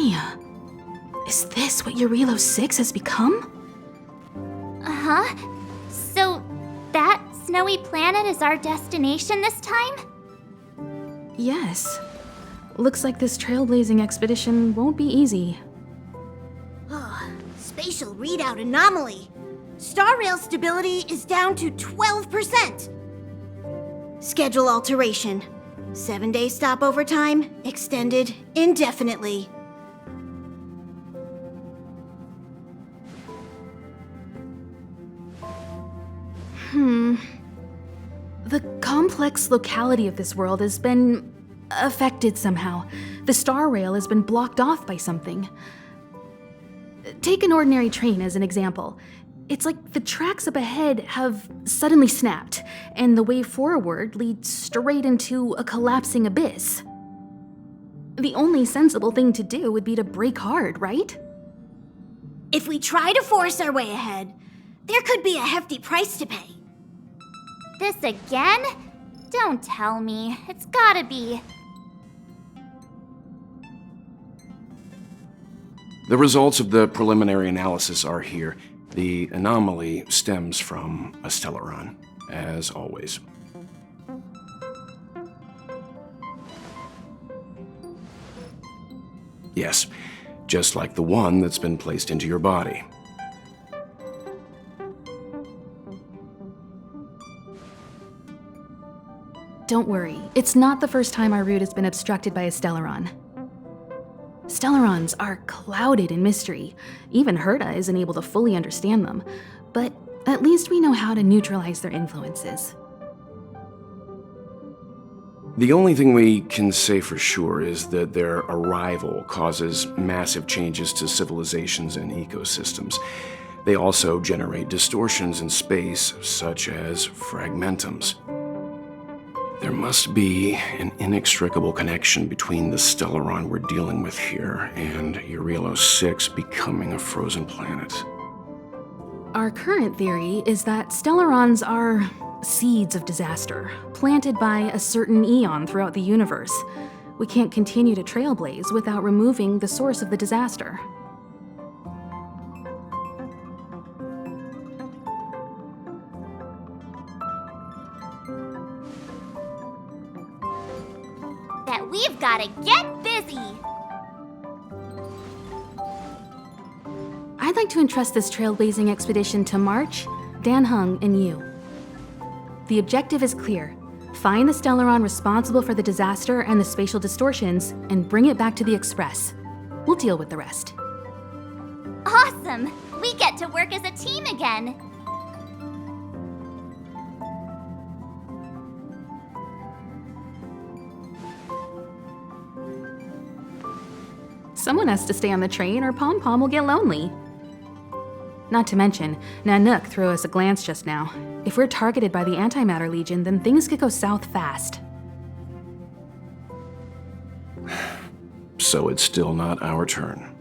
Anya, is this what Yarilo-VI has become? Uh-huh. So, that snowy planet is our destination this time? Yes. Looks like this trailblazing expedition won't be easy. Spatial readout anomaly. Star rail stability is down to 12%. Schedule alteration. 7-day stopover time extended indefinitely. The complex locality of this world has been affected somehow. The star rail has been blocked off by something. Take an ordinary train as an example. It's like the tracks up ahead have suddenly snapped, and the way forward leads straight into a collapsing abyss. The only sensible thing to do would be to brake hard, right? If we try to force our way ahead, there could be a hefty price to pay. This again? Don't tell me. It's gotta be. The results of the preliminary analysis are here. The anomaly stems from a stellaron, as always. Yes, just like the one that's been placed into your body. Don't worry, it's not the first time our route has been obstructed by a stellaron. Stellarons are clouded in mystery. Even Herta isn't able to fully understand them, but at least we know how to neutralize their influences. The only thing we can say for sure is that their arrival causes massive changes to civilizations and ecosystems. They also generate distortions in space, such as fragmentums. There must be an inextricable connection between the stellaron we're dealing with here and Yarilo-VI becoming a frozen planet. Our current theory is that stellarons are seeds of disaster, planted by a certain eon throughout the universe. We can't continue to trailblaze without removing the source of the disaster. That we've gotta get busy! I'd like to entrust this trailblazing expedition to March, Dan Heng, and you. The objective is clear. Find the stellaron responsible for the disaster and the spatial distortions, and bring it back to the Express. We'll deal with the rest. Awesome! We get to work as a team again! Someone has to stay on the train or Pom Pom will get lonely. Not to mention, Nanook threw us a glance just now. If we're targeted by the Antimatter Legion, then things could go south fast. So it's still not our turn.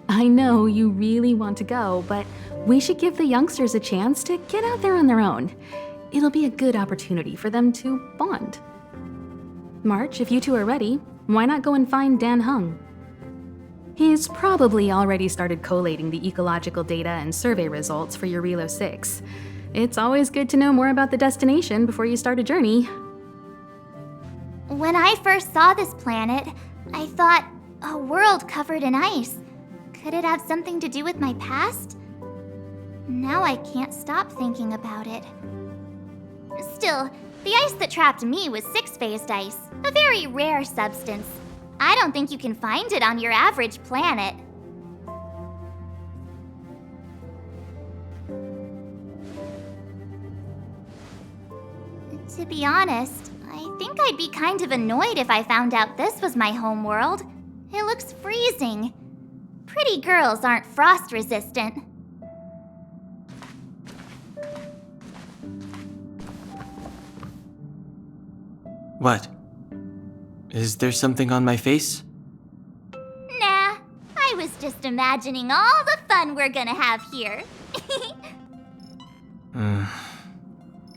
I know you really want to go, but we should give the youngsters a chance to get out there on their own. It'll be a good opportunity for them to bond. March, if you two are ready, why not go and find Dan Heng? He's probably already started collating the ecological data and survey results for Yarilo-VI. It's always good to know more about the destination before you start a journey. When I first saw this planet, I thought, a world covered in ice. Could it have something to do with my past? Now I can't stop thinking about it. Still, the ice that trapped me was six-phased ice, a very rare substance. I don't think you can find it on your average planet. To be honest, I think I'd be kind of annoyed if I found out this was my home world. It looks freezing. Pretty girls aren't frost resistant. What? Is there something on my face? Nah, I was just imagining all the fun we're gonna have here.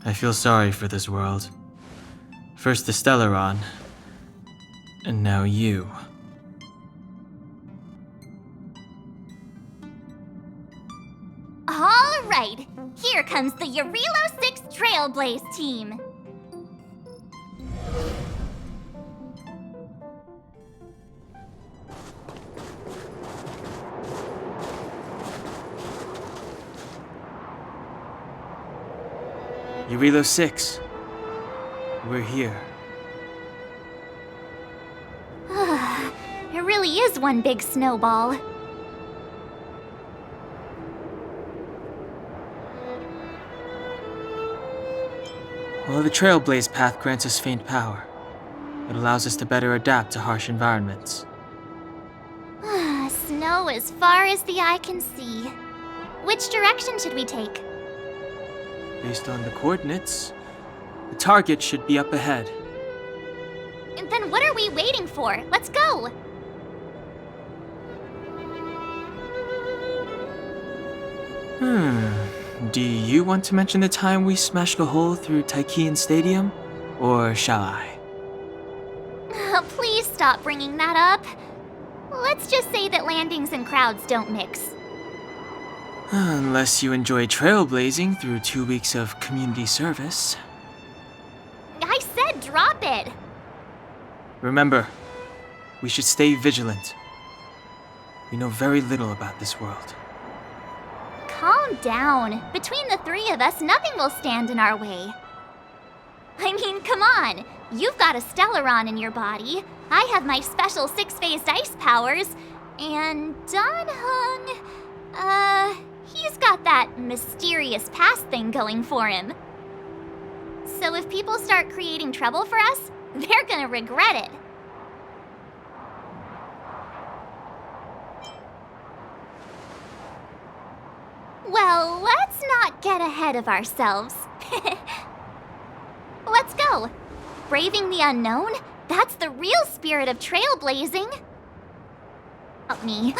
I feel sorry for this world. First the stellaron, and now you. right, here comes the Yarilo-VI Trailblaze team. Yarilo-VI. We're here. It really is one big snowball. Well, the Trailblaze path grants us faint power. It allows us to better adapt to harsh environments. Snow as far as the eye can see. Which direction should we take? Based on the coordinates, the target should be up ahead. Then what are we waiting for? Let's go! Do you want to mention the time we smashed a hole through Taikian Stadium? Or shall I? Please stop bringing that up. Let's just say that landings and crowds don't mix. Unless you enjoy trailblazing through 2 weeks of community service. I said drop it! Remember, we should stay vigilant. We know very little about this world. Calm down. Between the three of us, nothing will stand in our way. I mean, come on. You've got a Stellaron in your body. I have my special six-phased ice powers. And Danhung, he's got that mysterious past thing going for him. So if people start creating trouble for us, they're gonna regret it. Well, let's not get ahead of ourselves. Let's go. Braving the unknown? That's the real spirit of trailblazing. Help me.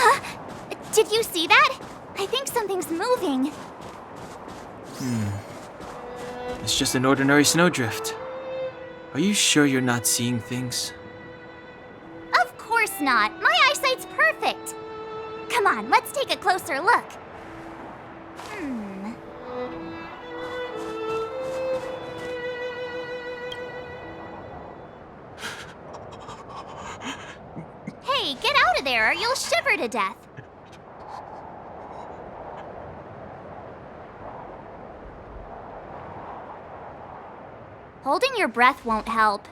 Did you see that? I think something's moving. It's just an ordinary snowdrift. Are you sure you're not seeing things? Of course not. My eyesight's perfect. Come on, let's take a closer look. Hey, get out of there or you'll shiver to death. Holding your breath won't help.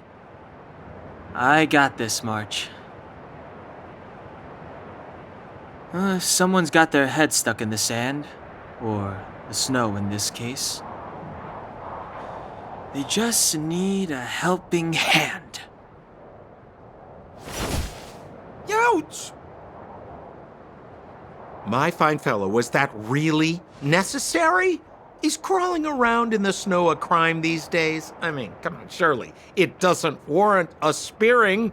I got this, March. Someone's got their head stuck in the sand, or the snow in this case. They just need a helping hand. Ouch! My fine fellow, was that really necessary? Is crawling around in the snow a crime these days? I mean, come on, surely. It doesn't warrant a spearing.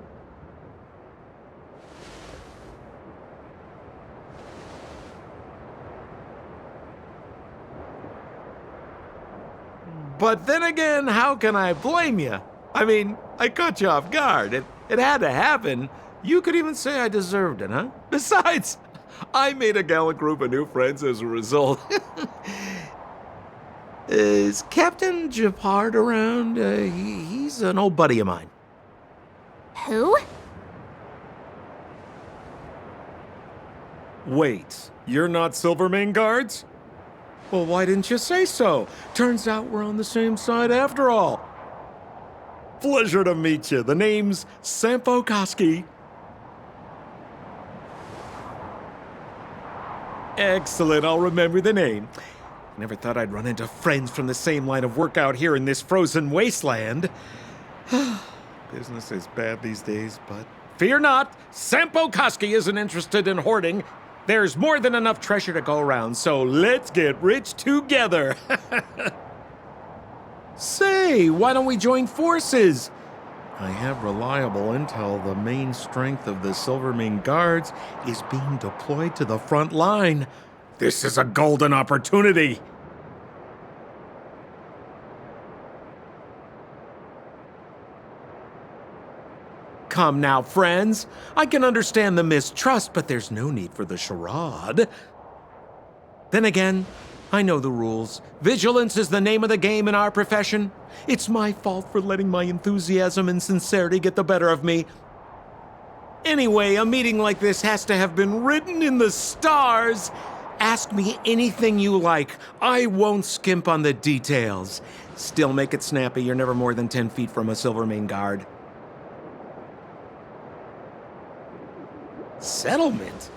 But then again, how can I blame you? I mean, I caught you off guard. It had to happen. You could even say I deserved it, huh? Besides, I made a gallant group of new friends as a result. Is Captain Japard around? He's an old buddy of mine. Who? Wait, you're not Silvermane guards? Well, why didn't you say so? Turns out we're on the same side after all. Pleasure to meet you. The name's Sampo Koski. Excellent, I'll remember the name. Never thought I'd run into friends from the same line of work out here in this frozen wasteland. Business is bad these days, but fear not, Sampo Koski isn't interested in hoarding. There's more than enough treasure to go around, so let's get rich together. Say, why don't we join forces? I have reliable intel the main strength of the Silvermane guards is being deployed to the front line. This is a golden opportunity. Come now, friends. I can understand the mistrust, but there's no need for the charade. Then again, I know the rules. Vigilance is the name of the game in our profession. It's my fault for letting my enthusiasm and sincerity get the better of me. Anyway, a meeting like this has to have been written in the stars. Ask me anything you like. I won't skimp on the details. Still make it snappy. You're never more than 10 feet from a Silvermane guard. Settlement?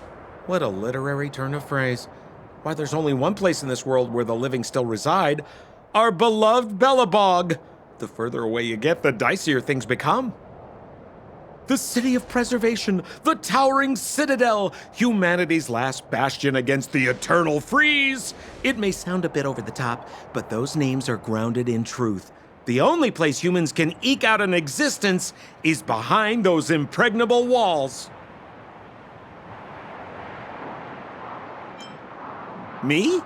What a literary turn of phrase. Why, there's only one place in this world where the living still reside. Our beloved Belobog. The further away you get, the dicier things become. The city of preservation, the towering citadel, humanity's last bastion against the eternal freeze. It may sound a bit over the top, but those names are grounded in truth. The only place humans can eke out an existence is behind those impregnable walls. Me?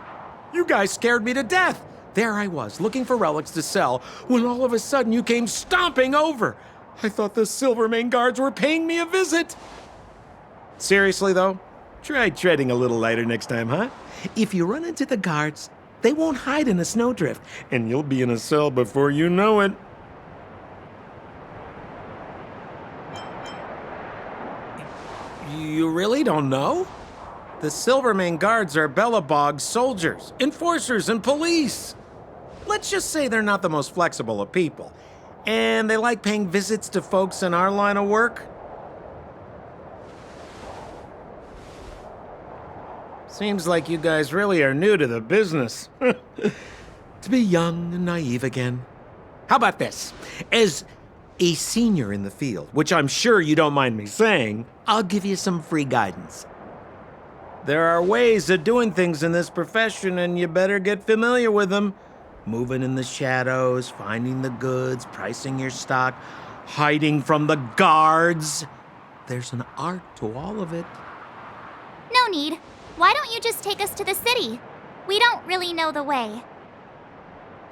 You guys scared me to death. There I was, looking for relics to sell, when all of a sudden you came stomping over. I thought the Silvermane guards were paying me a visit. Seriously, though, try treading a little lighter next time, huh? If you run into the guards, they won't hide in a snowdrift, and you'll be in a cell before you know it. You really don't know? The Silvermane guards are Belobog's soldiers, enforcers, and police. Let's just say they're not the most flexible of people. And they like paying visits to folks in our line of work. Seems like you guys really are new to the business. To be young and naive again. How about this? As a senior in the field, which I'm sure you don't mind me saying, I'll give you some free guidance. There are ways of doing things in this profession, and you better get familiar with them. Moving in the shadows, finding the goods, pricing your stock, hiding from the guards. There's an art to all of it. No need. Why don't you just take us to the city? We don't really know the way.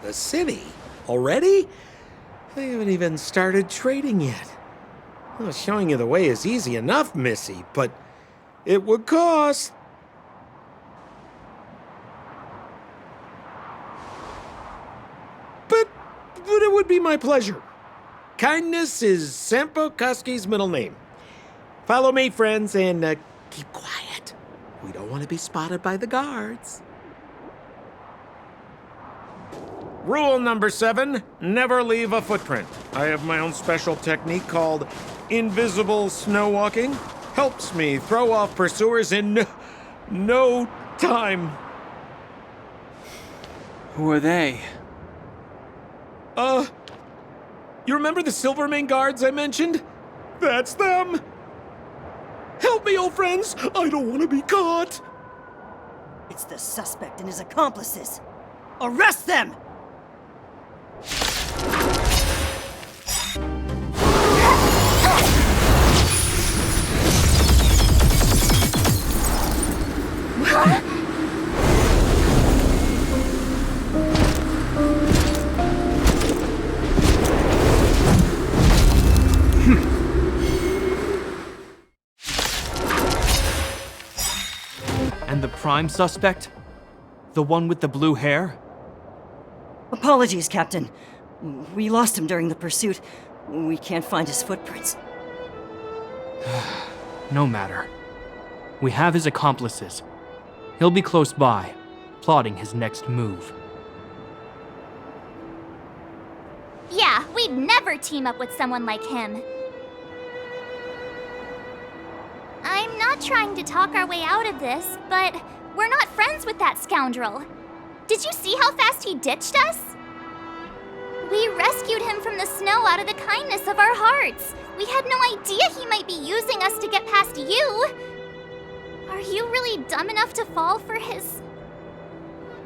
The city? Already? They haven't even started trading yet. Well, showing you the way is easy enough, Missy, but it would cost. But it would be my pleasure. Kindness is Sampo Kuski's middle name. Follow me, friends, and keep quiet. We don't want to be spotted by the guards. Rule number 7, never leave a footprint. I have my own special technique called invisible snow walking. Helps me throw off pursuers in no time. Who are they? You remember the Silvermane guards I mentioned? That's them! Help me, old friends! I don't want to be caught! It's the suspect and his accomplices. Arrest them! And the prime suspect? The one with the blue hair? Apologies, Captain. We lost him during the pursuit. We can't find his footprints. No matter. We have his accomplices. He'll be close by, plotting his next move. Yeah, we'd never team up with someone like him. I'm not trying to talk our way out of this, but we're not friends with that scoundrel. Did you see how fast he ditched us? We rescued him from the snow out of the kindness of our hearts. We had no idea he might be using us to get past you. Are you really dumb enough to fall for his...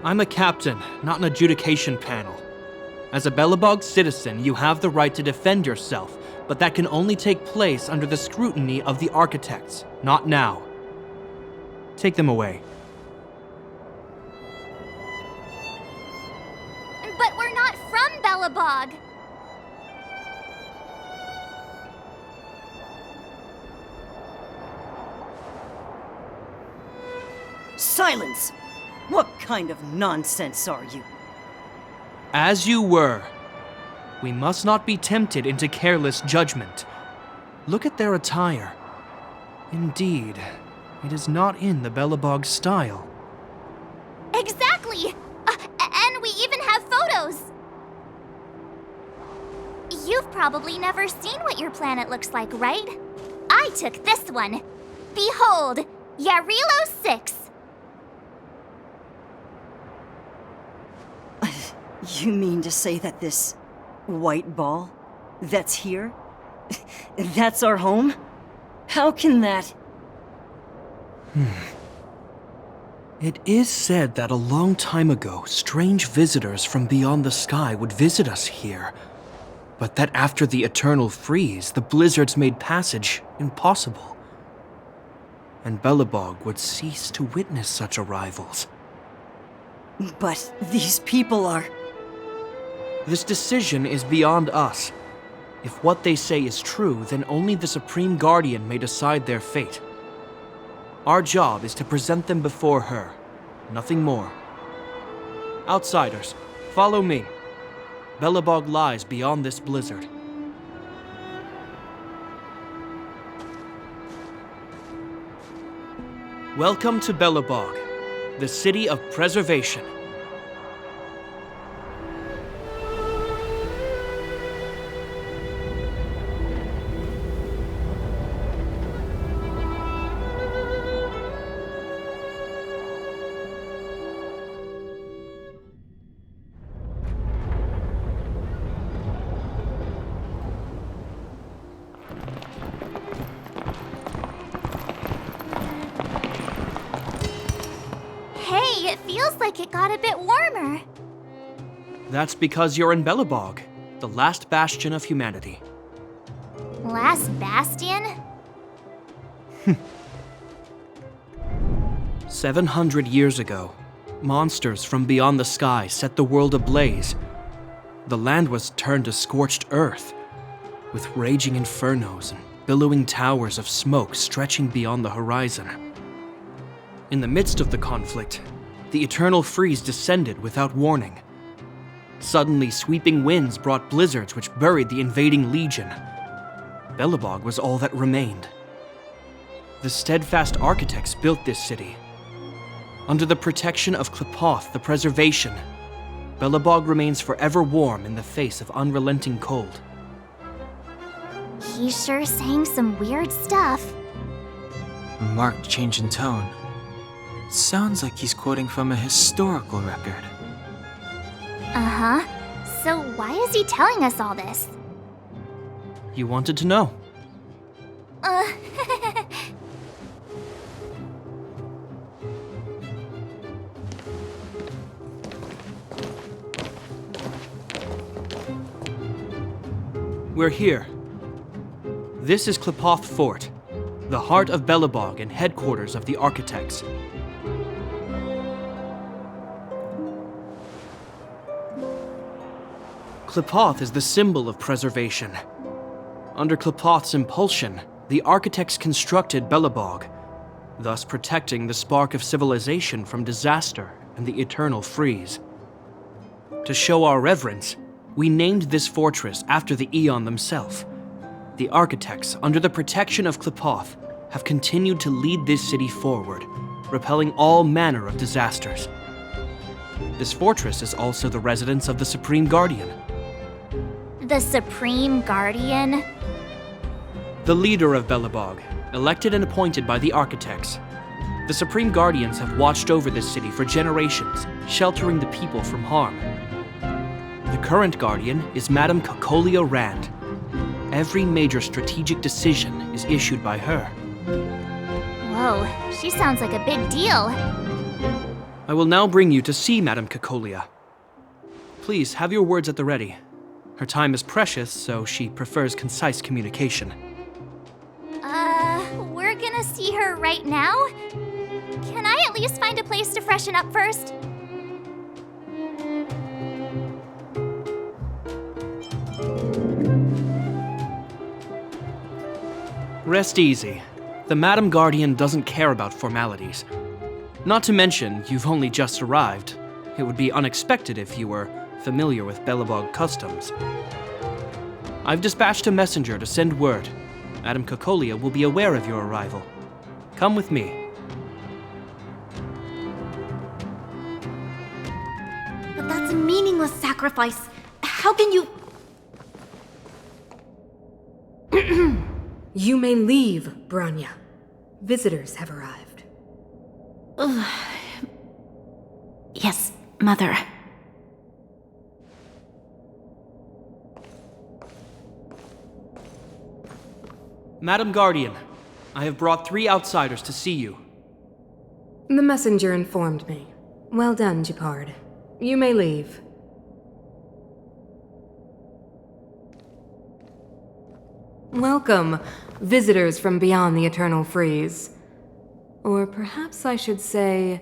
I'm a captain, not an adjudication panel. As a Belobog citizen, you have the right to defend yourself, but that can only take place under the scrutiny of the architects, not now. Take them away. But we're not from Belobog. Silence! What kind of nonsense are you? As you were. We must not be tempted into careless judgment. Look at their attire. Indeed, it is not in the Belobog style. Exactly! And we even have photos! You've probably never seen what your planet looks like, right? I took this one. Behold, Yarillo-VI. You mean to say that this white ball that's here, that's our home? How can that... It is said that a long time ago, strange visitors from beyond the sky would visit us here, but that after the eternal freeze, the blizzards made passage impossible, and Belobog would cease to witness such arrivals. But these people are... This decision is beyond us. If what they say is true, then only the Supreme Guardian may decide their fate. Our job is to present them before her, nothing more. Outsiders, follow me. Belobog lies beyond this blizzard. Welcome to Belobog, the city of preservation. Hey, it feels like it got a bit warmer. That's because you're in Belobog, the last bastion of humanity. Last bastion? 700 years ago, monsters from beyond the sky set the world ablaze. The land was turned to scorched earth, with raging infernos and billowing towers of smoke stretching beyond the horizon. In the midst of the conflict, the eternal freeze descended without warning. Suddenly, sweeping winds brought blizzards which buried the invading legion. Belobog was all that remained. The steadfast architects built this city. Under the protection of Qlipoth, the preservation, Belobog remains forever warm in the face of unrelenting cold. He's sure saying some weird stuff. A marked change in tone. Sounds like he's quoting from a historical record. Uh-huh. So why is he telling us all this? You wanted to know. We're here. This is Qlipoth Fort, the heart of Belobog and headquarters of the architects. Qlipoth is the symbol of preservation. Under Qlipoth's impulsion, the architects constructed Belobog, thus protecting the spark of civilization from disaster and the eternal freeze. To show our reverence, we named this fortress after the Aeon themselves. The architects, under the protection of Qlipoth, have continued to lead this city forward, repelling all manner of disasters. This fortress is also the residence of the Supreme Guardian. The Supreme Guardian? The leader of Belobog, elected and appointed by the architects. The Supreme Guardians have watched over this city for generations, sheltering the people from harm. The current Guardian is Madame Cocolia Rand. Every major strategic decision is issued by her. Whoa, she sounds like a big deal. I will now bring you to see Madame Cocolia. Please have your words at the ready. Her time is precious, so she prefers concise communication. We're gonna see her right now? Can I at least find a place to freshen up first? Rest easy. The Madame Guardian doesn't care about formalities. Not to mention, you've only just arrived. It would be unexpected if you were familiar with Belobog customs. I've dispatched a messenger to send word. Madame Kokolia will be aware of your arrival. Come with me. But that's a meaningless sacrifice. How can you... You may leave, Branya. Visitors have arrived. Yes, Mother. Madam Guardian, I have brought 3 outsiders to see you. The messenger informed me. Well done, Gepard. You may leave. Welcome, visitors from beyond the Eternal Freeze. Or perhaps I should say,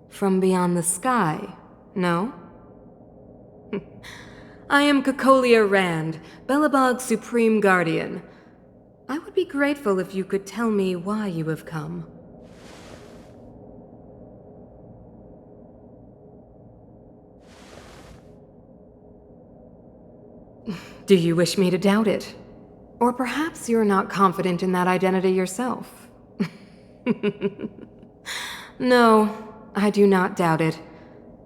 from beyond the sky, no? I am Kokolia Rand, Belobog's Supreme Guardian. I would be grateful if you could tell me why you have come. Do you wish me to doubt it? Or perhaps you're not confident in that identity yourself? No, I do not doubt it.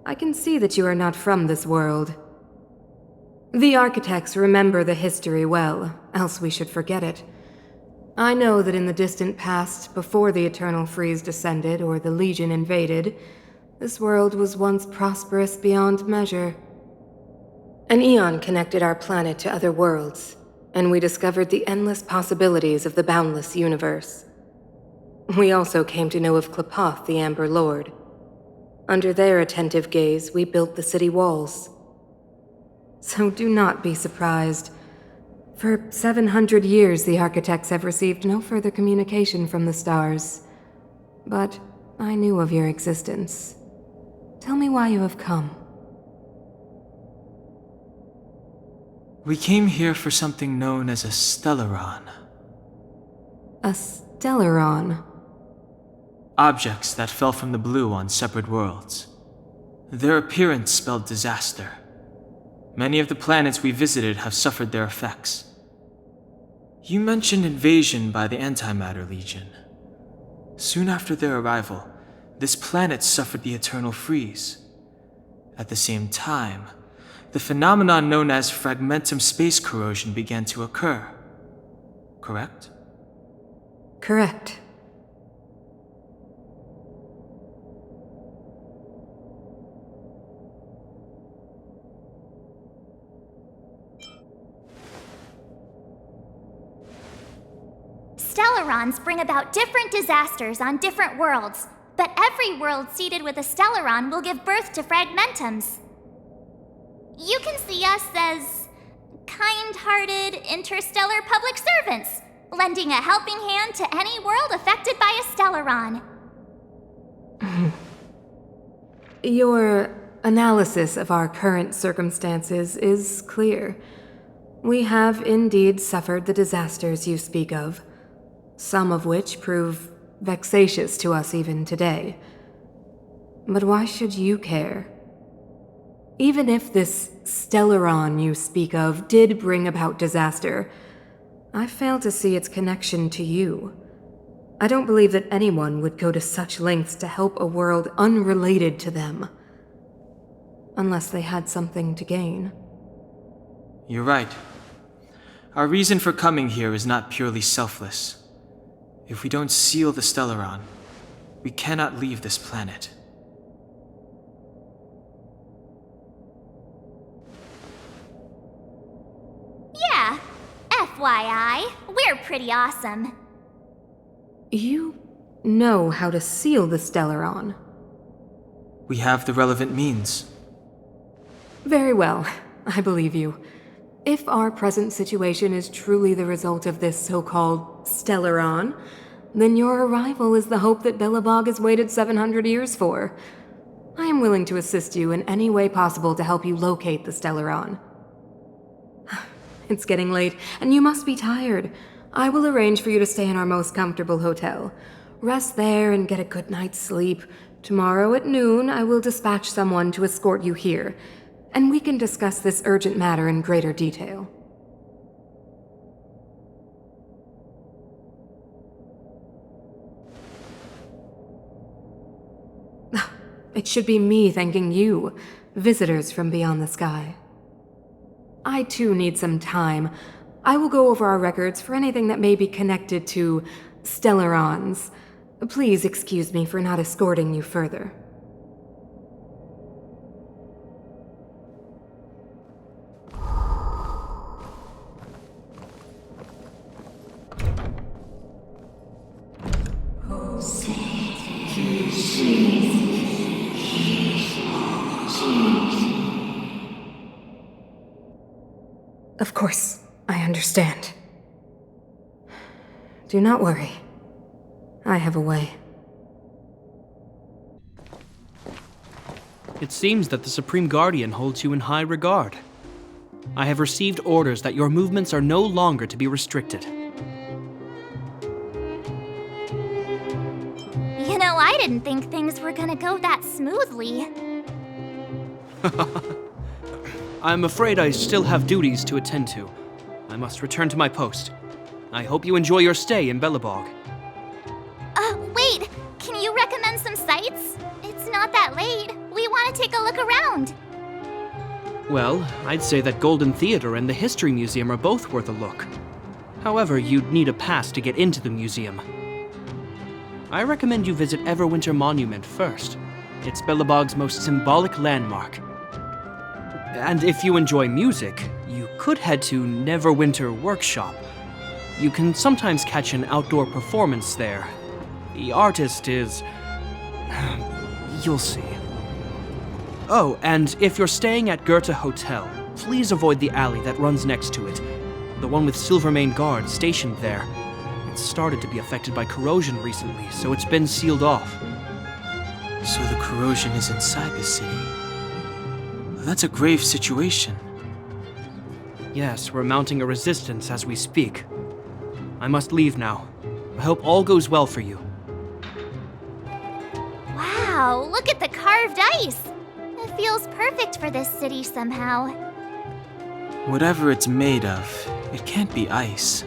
I can see that you are not from this world. The architects remember the history well, else we should forget it. I know that in the distant past, before the Eternal Freeze descended or the Legion invaded, this world was once prosperous beyond measure. An eon connected our planet to other worlds, and we discovered the endless possibilities of the boundless universe. We also came to know of Klapoth, the Amber Lord. Under their attentive gaze, we built the city walls. So do not be surprised. For 700 years, the architects have received no further communication from the stars. But I knew of your existence. Tell me why you have come. We came here for something known as a Stellaron. A Stellaron? Objects that fell from the blue on separate worlds. Their appearance spelled disaster. Many of the planets we visited have suffered their effects. You mentioned invasion by the Antimatter Legion. Soon after their arrival, this planet suffered the Eternal Freeze. At the same time, the phenomenon known as fragmentum space corrosion began to occur. Correct? Correct. Stellarons bring about different disasters on different worlds, but every world seeded with a Stellaron will give birth to fragmentums. You can see us as kind-hearted interstellar public servants, lending a helping hand to any world affected by a Stellaron. Your analysis of our current circumstances is clear. We have indeed suffered the disasters you speak of, some of which prove vexatious to us even today. But why should you care? Even if this Stellaron you speak of did bring about disaster, I fail to see its connection to you. I don't believe that anyone would go to such lengths to help a world unrelated to them. Unless they had something to gain. You're right. Our reason for coming here is not purely selfless. If we don't seal the Stellaron, we cannot leave this planet. Yeah, FYI, we're pretty awesome. You know how to seal the Stellaron. We have the relevant means. Very well, I believe you. If our present situation is truly the result of this so-called Stellaron, then your arrival is the hope that Belobog has waited 700 years for. I am willing to assist you in any way possible to help you locate the Stellaron. It's getting late, and you must be tired. I will arrange for you to stay in our most comfortable hotel. Rest there and get a good night's sleep. Tomorrow at noon, I will dispatch someone to escort you here, and we can discuss this urgent matter in greater detail. It should be me thanking you, visitors from beyond the sky. I too need some time. I will go over our records for anything that may be connected to Stellarons. Please excuse me for not escorting you further. Of course, I understand. Do not worry. I have a way. It seems that the Supreme Guardian holds you in high regard. I have received orders that your movements are no longer to be restricted. You know, I didn't think things were gonna go that smoothly. I'm afraid I still have duties to attend to. I must return to my post. I hope you enjoy your stay in Belobog. Wait! Can you recommend some sites? It's not that late. We want to take a look around. Well, I'd say that Golden Theater and the History Museum are both worth a look. However, you'd need a pass to get into the museum. I recommend you visit Everwinter Monument first. It's Belobog's most symbolic landmark. And if you enjoy music, you could head to Neverwinter Workshop. You can sometimes catch an outdoor performance there. The artist is... you'll see. Oh, and if you're staying at Goethe Hotel, please avoid the alley that runs next to it. The one with Silvermane guards stationed there. It's started to be affected by corrosion recently, so it's been sealed off. So the corrosion is inside the city. That's a grave situation. Yes, we're mounting a resistance as we speak. I must leave now. I hope all goes well for you. Wow, look at the carved ice! It feels perfect for this city somehow. Whatever it's made of, it can't be ice.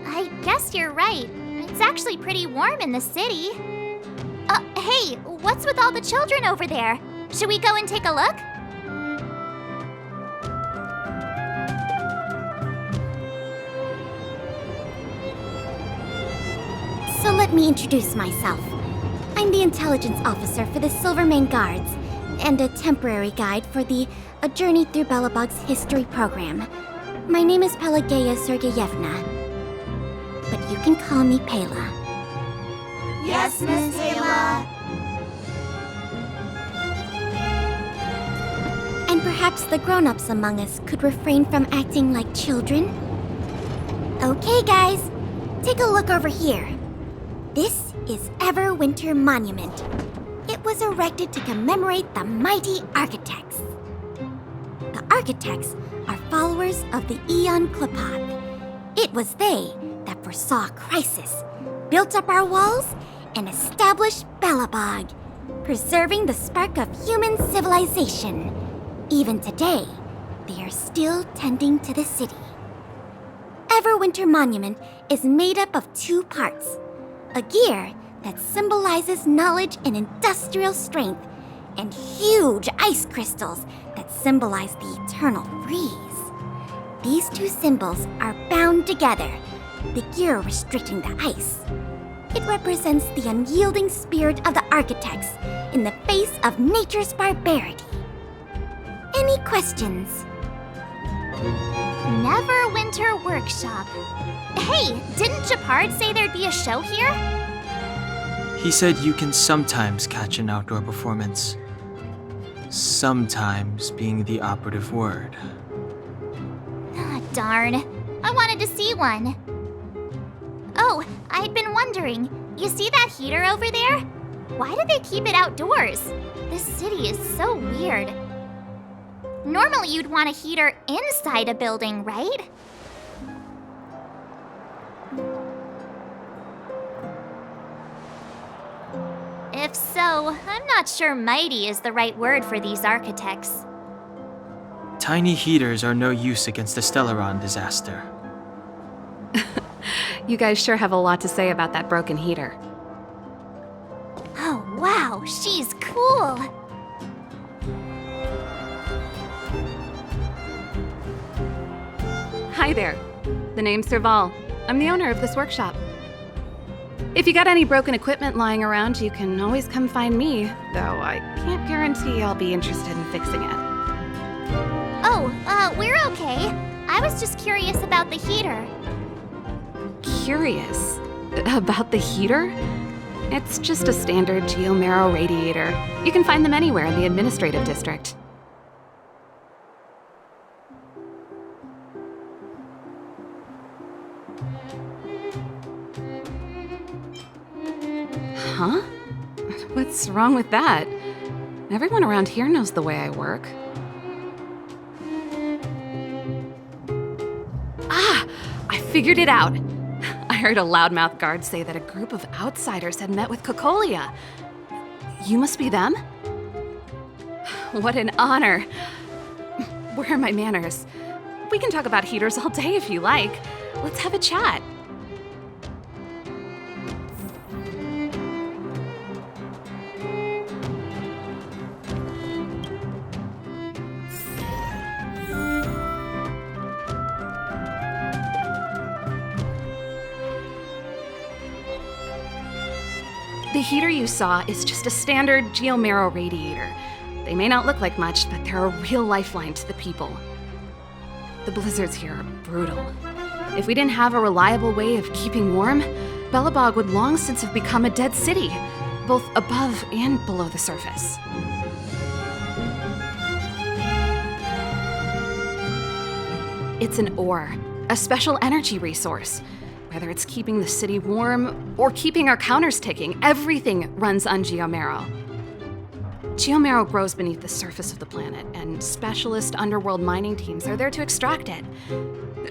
I guess you're right. It's actually pretty warm in the city. Hey, what's with all the children over there? Should we go and take a look? So let me introduce myself. I'm the intelligence officer for the Silvermane Guards, and a temporary guide for the A Journey Through Belobog's History program. My name is Pelageya Sergeyevna, but you can call me Pela. Yes, Miss Pela. And perhaps the grown-ups among us could refrain from acting like children? Okay, guys, take a look over here. This is Everwinter Monument. It was erected to commemorate the mighty architects. The architects are followers of the Aeon Klapath. It was they that foresaw crisis, built up our walls, and established Belobog, preserving the spark of human civilization. Even today, they are still tending to the city. Everwinter Monument is made up of 2 parts. A gear that symbolizes knowledge and industrial strength, and huge ice crystals that symbolize the eternal freeze. These 2 symbols are bound together, the gear restricting the ice. It represents the unyielding spirit of the architects in the face of nature's barbarity. Any questions? Neverwinter Workshop. Hey, didn't Japard say there'd be a show here? He said you can sometimes catch an outdoor performance. Sometimes being the operative word. Ah, darn. I wanted to see one. Oh, I'd been wondering. You see that heater over there? Why do they keep it outdoors? This city is so weird. Normally you'd want a heater inside a building, right? If so, I'm not sure mighty is the right word for these architects. Tiny heaters are no use against the Stellaron disaster. You guys sure have a lot to say about that broken heater. Oh wow, she's cool! Hi there. The name's Serval. I'm the owner of this workshop. If you got any broken equipment lying around, you can always come find me, though I can't guarantee I'll be interested in fixing it. Oh, we're okay. I was just curious about the heater. Curious? About the heater? It's just a standard geomarrow radiator. You can find them anywhere in the administrative district. Huh? What's wrong with that? Everyone around here knows the way I work. Ah! I figured it out! I heard a loudmouth guard say that a group of outsiders had met with Cocolia. You must be them? What an honor. Where are my manners? We can talk about heaters all day if you like. Let's have a chat. The heater you saw is just a standard geomarrow radiator. They may not look like much, but they're a real lifeline to the people. The blizzards here are brutal. If we didn't have a reliable way of keeping warm, Belobog would long since have become a dead city, both above and below the surface. It's an ore, a special energy resource. Whether it's keeping the city warm or keeping our counters ticking, everything runs on geomarrow. Geomarrow grows beneath the surface of the planet, and specialist underworld mining teams are there to extract it.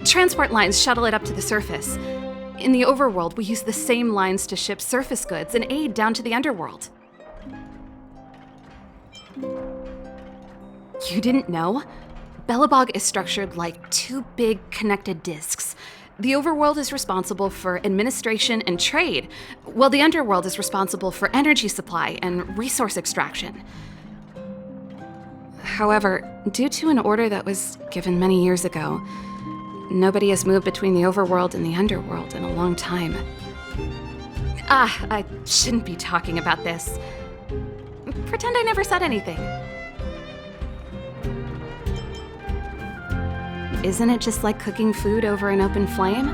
Transport lines shuttle it up to the surface. In the overworld, we use the same lines to ship surface goods and aid down to the underworld. You didn't know? Belobog is structured like two big connected disks. The overworld is responsible for administration and trade, while the underworld is responsible for energy supply and resource extraction. However, due to an order that was given many years ago, nobody has moved between the overworld and the underworld in a long time. I shouldn't be talking about this. Pretend I never said anything. Isn't it just like cooking food over an open flame?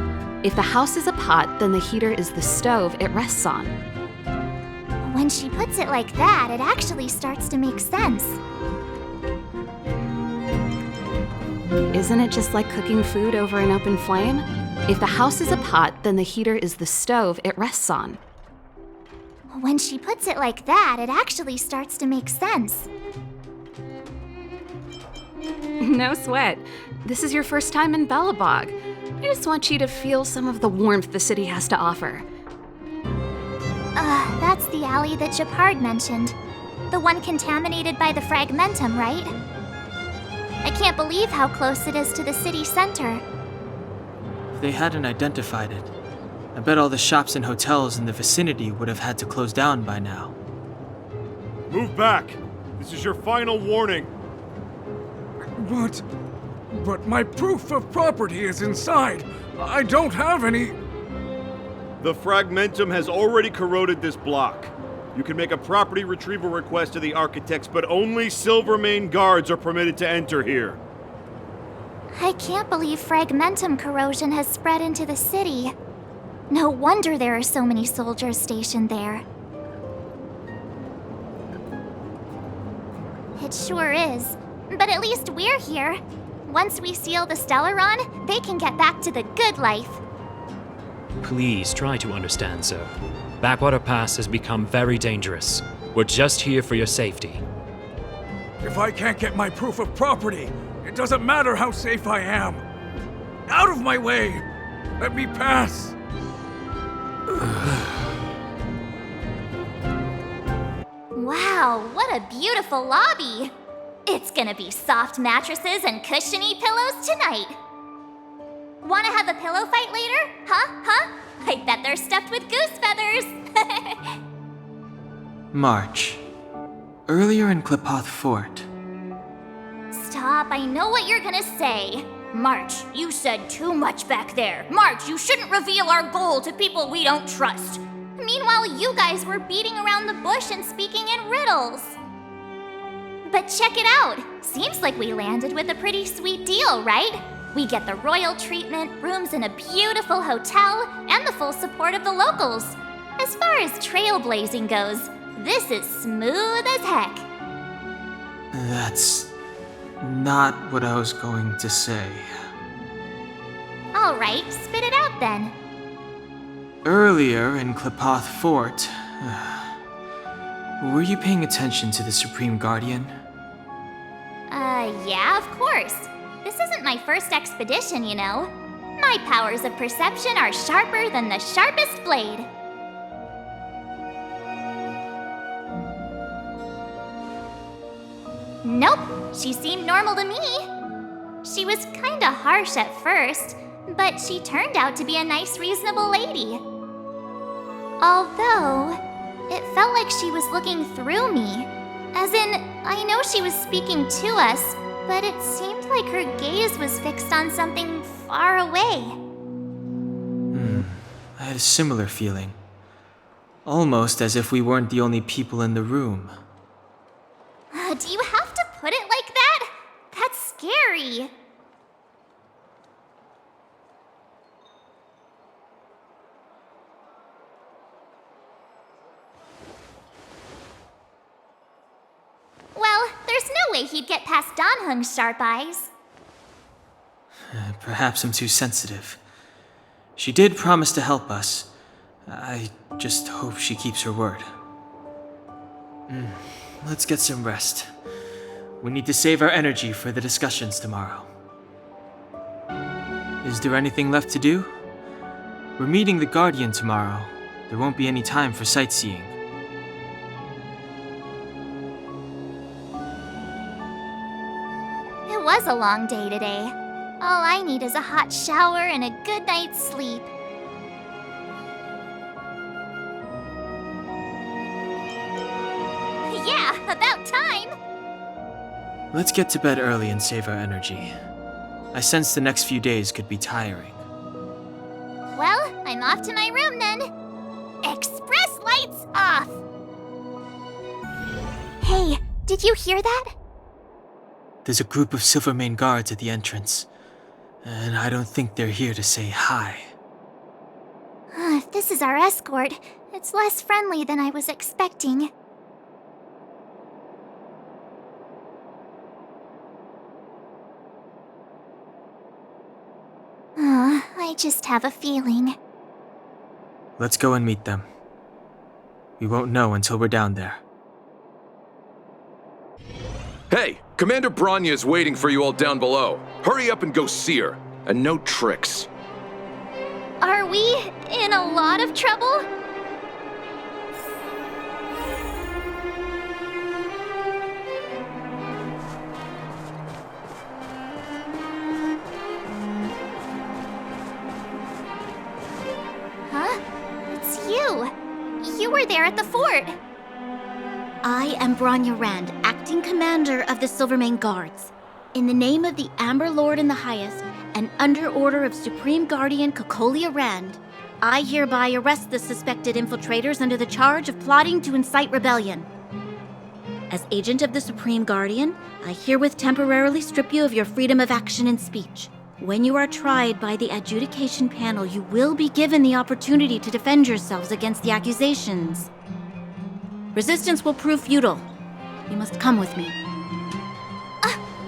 If the house is a pot, then the heater is the stove it rests on. When she puts it like that, it actually starts to make sense. Isn't it just like cooking food over an open flame? If the house is a pot, then the heater is the stove it rests on. When she puts it like that, it actually starts to make sense. No sweat. This is your first time in Belobog. I just want you to feel some of the warmth the city has to offer. That's the alley that Japard mentioned. The one contaminated by the fragmentum, right? I can't believe how close it is to the city center. If they hadn't identified it, I bet all the shops and hotels in the vicinity would have had to close down by now. Move back! This is your final warning! But my proof of property is inside. I don't have any... The fragmentum has already corroded this block. You can make a property retrieval request to the architects, but only Silvermane guards are permitted to enter here. I can't believe fragmentum corrosion has spread into the city. No wonder there are so many soldiers stationed there. It sure is. But at least we're here. Once we seal the Stellaron, they can get back to the good life. Please try to understand, sir. Backwater Pass has become very dangerous. We're just here for your safety. If I can't get my proof of property, it doesn't matter how safe I am. Out of my way! Let me pass! Wow, what a beautiful lobby! It's gonna be soft mattresses and cushiony pillows tonight. Wanna have a pillow fight later? Huh? I bet they're stuffed with goose feathers! March. Earlier in Klipoth Fort. Stop, I know what you're gonna say. March, you said too much back there. March, you shouldn't reveal our goal to people we don't trust. Meanwhile, you guys were beating around the bush and speaking in riddles. But check it out. Seems like we landed with a pretty sweet deal, right? We get the royal treatment, rooms in a beautiful hotel, and the full support of the locals. As far as trailblazing goes, this is smooth as heck. That's not what I was going to say. All right, spit it out then. Earlier in Klipoth Fort, were you paying attention to the Supreme Guardian? Yeah, of course. This isn't my first expedition, you know. My powers of perception are sharper than the sharpest blade. Nope, she seemed normal to me. She was kinda harsh at first, but she turned out to be a nice, reasonable lady. Although, it felt like she was looking through me. As in, I know she was speaking to us, but it seemed like her gaze was fixed on something far away. I had a similar feeling. Almost as if we weren't the only people in the room. Do you have to put it like that? That's scary. Well, there's no way he'd get past Danhung's sharp eyes. Perhaps I'm too sensitive. She did promise to help us. I just hope she keeps her word. Let's get some rest. We need to save our energy for the discussions tomorrow. Is there anything left to do? We're meeting the Guardian tomorrow. There won't be any time for sightseeing. It was a long day today. All I need is a hot shower and a good night's sleep. Yeah, about time! Let's get to bed early and save our energy. I sense the next few days could be tiring. Well, I'm off to my room then. Express lights off! Hey, did you hear that? There's a group of Silvermane guards at the entrance, and I don't think they're here to say hi. If this is our escort, it's less friendly than I was expecting. I just have a feeling. Let's go and meet them. We won't know until we're down there. Hey, Commander Bronya is waiting for you all down below. Hurry up and go see her. And no tricks. Are we in a lot of trouble? Huh? It's you. You were there at the fort. I am Bronya Rand, acting commander of the Silvermane Guards. In the name of the Amber Lord in the Highest, and under order of Supreme Guardian Kokolia Rand, I hereby arrest the suspected infiltrators under the charge of plotting to incite rebellion. As agent of the Supreme Guardian, I herewith temporarily strip you of your freedom of action and speech. When you are tried by the adjudication panel, you will be given the opportunity to defend yourselves against the accusations. Resistance will prove futile. You must come with me.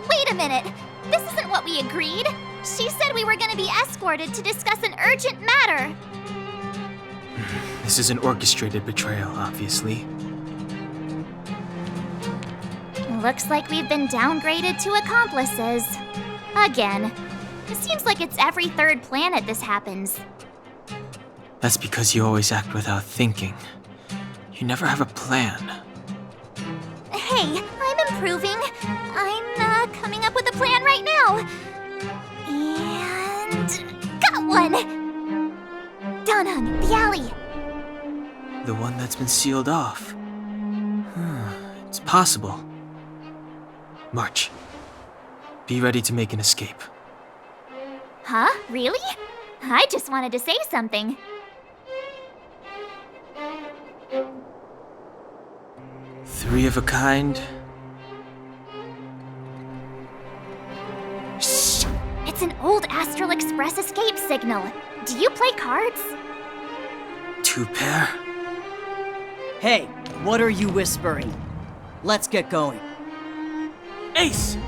Wait a minute. This isn't what we agreed. She said we were going to be escorted to discuss an urgent matter. This is an orchestrated betrayal, obviously. Looks like we've been downgraded to accomplices. Again. It seems like it's every third planet this happens. That's because you always act without thinking. You never have a plan. Okay, I'm improving. I'm coming up with a plan right now. And got one! Donhung, the alley. The one that's been sealed off. It's possible. March. Be ready to make an escape. Huh? Really? I just wanted to say something. Three of a kind. Shh! It's an old Astral Express escape signal. Do you play cards? Two pair. Hey, what are you whispering? Let's get going. Ace!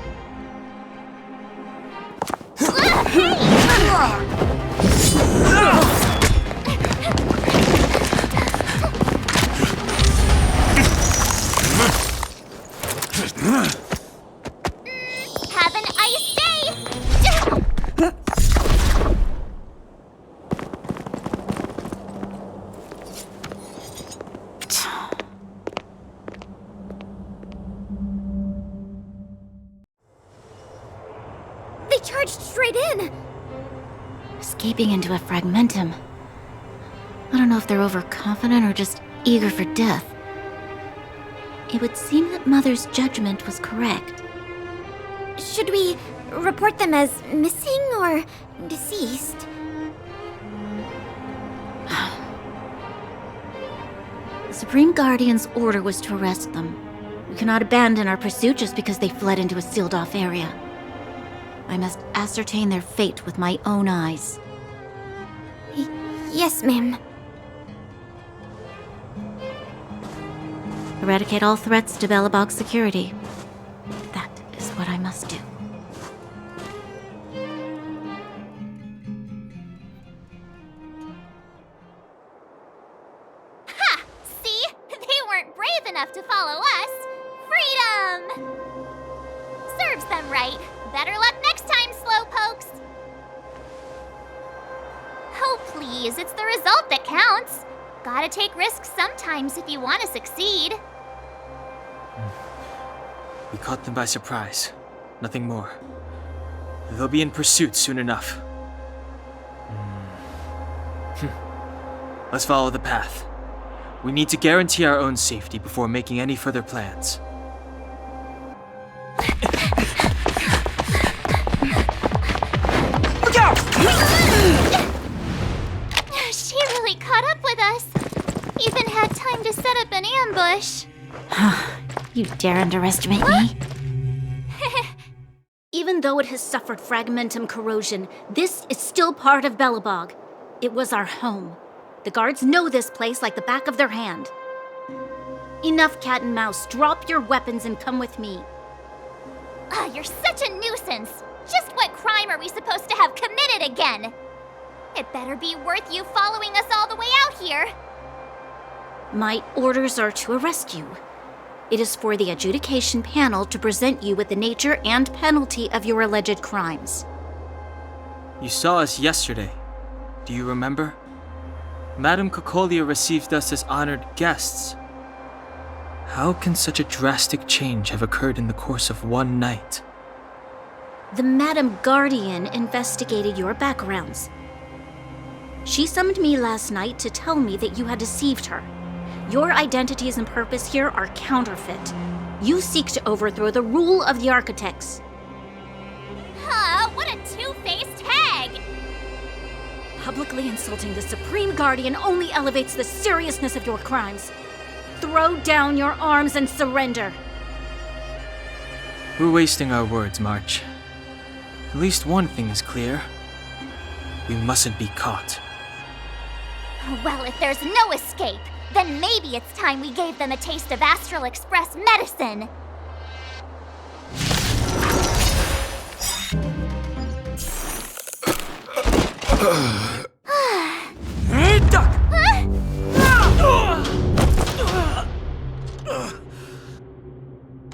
Have an ice day! They charged straight in! Escaping into a fragmentum. I don't know if they're overconfident or just eager for death. It would seem that Mother's judgment was correct. Should we report them as missing or deceased? The Supreme Guardian's order was to arrest them. We cannot abandon our pursuit just because they fled into a sealed-off area. I must ascertain their fate with my own eyes. Yes, ma'am. Eradicate all threats to Belobog's security. That is what I must do. Ha! See? They weren't brave enough to follow us. Freedom! Serves them right. Better luck next time, slowpokes. Oh, please, it's the result that counts. Gotta take risks sometimes if you want to succeed. We caught them by surprise. Nothing more. They'll be in pursuit soon enough. Let's follow the path. We need to guarantee our own safety before making any further plans. Look out! She really caught up with us. Even had time to set up an ambush. You dare underestimate me? Even though it has suffered fragmentum corrosion, this is still part of Belobog. It was our home. The guards know this place like the back of their hand. Enough cat and mouse. Drop your weapons and come with me. You're such a nuisance. Just what crime are we supposed to have committed again? It better be worth you following us all the way out here. My orders are to arrest you. It is for the adjudication panel to present you with the nature and penalty of your alleged crimes. You saw us yesterday. Do you remember? Madame Cocolia received us as honored guests. How can such a drastic change have occurred in the course of one night? The Madame Guardian investigated your backgrounds. She summoned me last night to tell me that you had deceived her. Your identities and purpose here are counterfeit. You seek to overthrow the rule of the architects. Huh, what a two-faced hag! Publicly insulting the Supreme Guardian only elevates the seriousness of your crimes. Throw down your arms and surrender. We're wasting our words, March. At least one thing is clear. We mustn't be caught. Well, if there's no escape, then maybe it's time we gave them a taste of Astral Express medicine.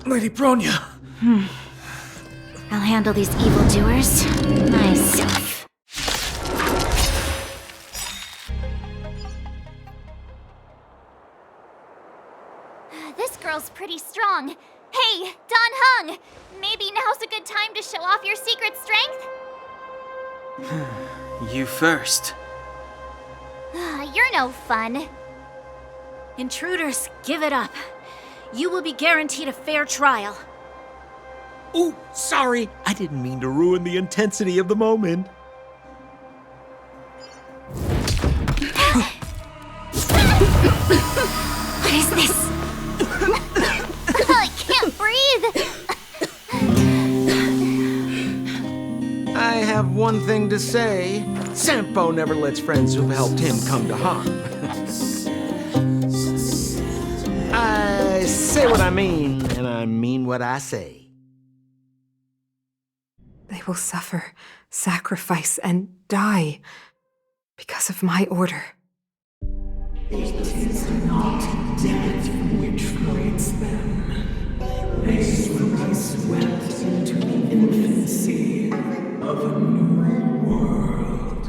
Lady Bronya! I'll handle these evildoers myself. This girl's pretty strong. Hey, Don Hung! Maybe now's a good time to show off your secret strength? You first. You're no fun. Intruders, give it up. You will be guaranteed a fair trial. Ooh, sorry. I didn't mean to ruin the intensity of the moment. What is this? I can't breathe! I have one thing to say. Sampo never lets friends who've helped him come to harm. I say what I mean, and I mean what I say. They will suffer, sacrifice, and die because of my order. It is not death which creates them. They will be swept into the infancy of a new world.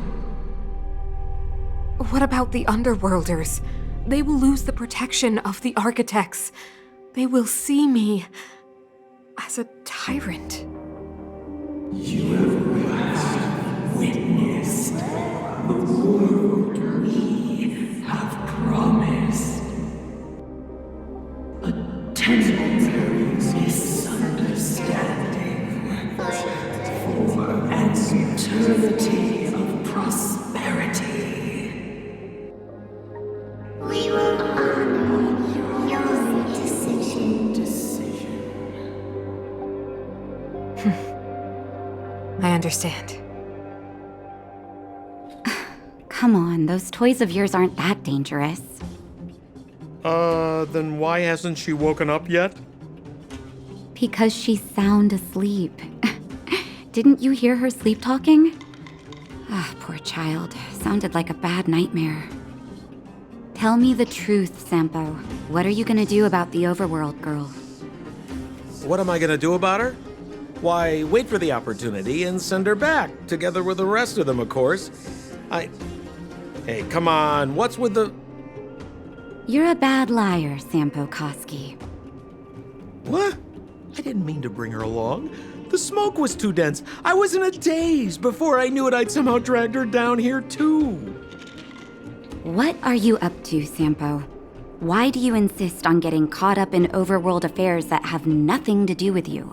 What about the Underworlders? They will lose the protection of the architects. They will see me as a tyrant. You have last witnessed the world we have promised. A temporary misunderstanding for an eternity of prosperity. We will honor your decision. I understand. Come on, those toys of yours aren't that dangerous. Then why hasn't she woken up yet? Because she's sound asleep. Didn't you hear her sleep talking? Ah, poor child. Sounded like a bad nightmare. Tell me the truth, Sampo. What are you gonna do about the overworld girl? What am I gonna do about her? Why, wait for the opportunity and send her back, together with the rest of them, of course. Hey, come on, what's with the... You're a bad liar, Sampo Koski. What? I didn't mean to bring her along. The smoke was too dense. I was in a daze. Before I knew it, I'd somehow dragged her down here, too. What are you up to, Sampo? Why do you insist on getting caught up in overworld affairs that have nothing to do with you?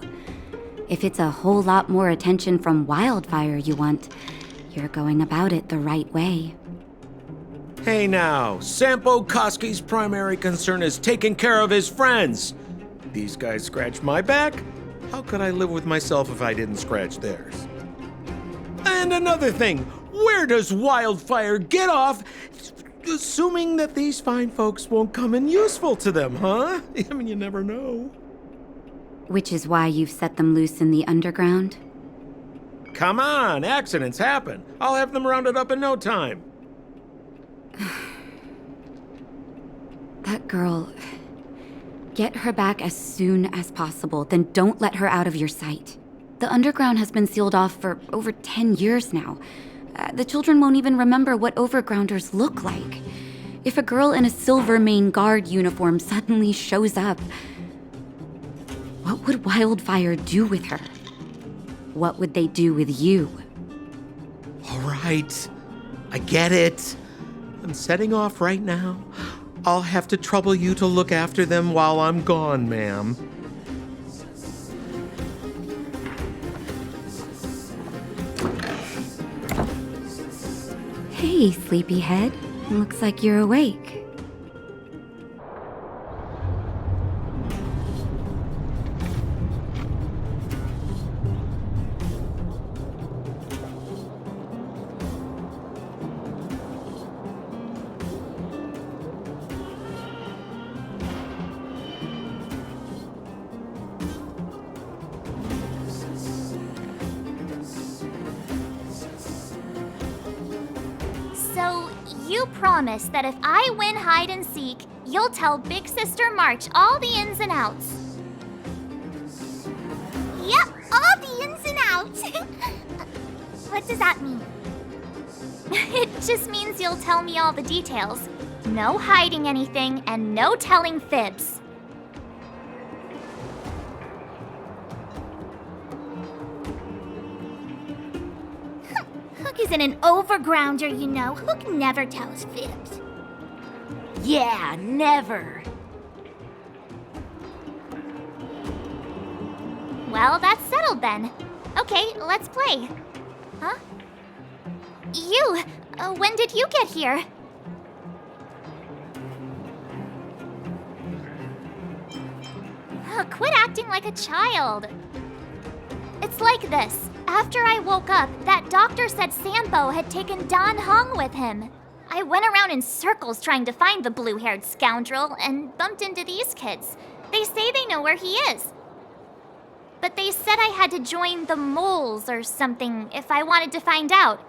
If it's a whole lot more attention from Wildfire you want, you're going about it the right way. Hey now, Sampo Koski's primary concern is taking care of his friends. These guys scratch my back. How could I live with myself if I didn't scratch theirs? And another thing, where does Wildfire get off assuming that these fine folks won't come in useful to them, huh? I mean, you never know. Which is why you've set them loose in the underground? Come on, accidents happen. I'll have them rounded up in no time. That girl... Get her back as soon as possible, then don't let her out of your sight. The underground has been sealed off for over 10 years now. The children won't even remember what overgrounders look like. If a girl in a Silvermane Guard uniform suddenly shows up, what would Wildfire do with her? What would they do with you? All right, I get it. I'm setting off right now. I'll have to trouble you to look after them while I'm gone, ma'am. Hey, sleepyhead. Looks like you're awake. So, you promise that if I win hide and seek, you'll tell Big Sister March all the ins and outs. Yep, all the ins and outs. What does that mean? It just means you'll tell me all the details. No hiding anything and no telling fibs. isn't an overgrounder, you know. Hook never tells fibs. Yeah, never. Well, that's settled then. Okay, let's play. Huh? You! When did you get here? Quit acting like a child. It's like this. After I woke up, that doctor said Sampo had taken Don Hong with him. I went around in circles trying to find the blue-haired scoundrel and bumped into these kids. They say they know where he is. But they said I had to join the moles or something if I wanted to find out.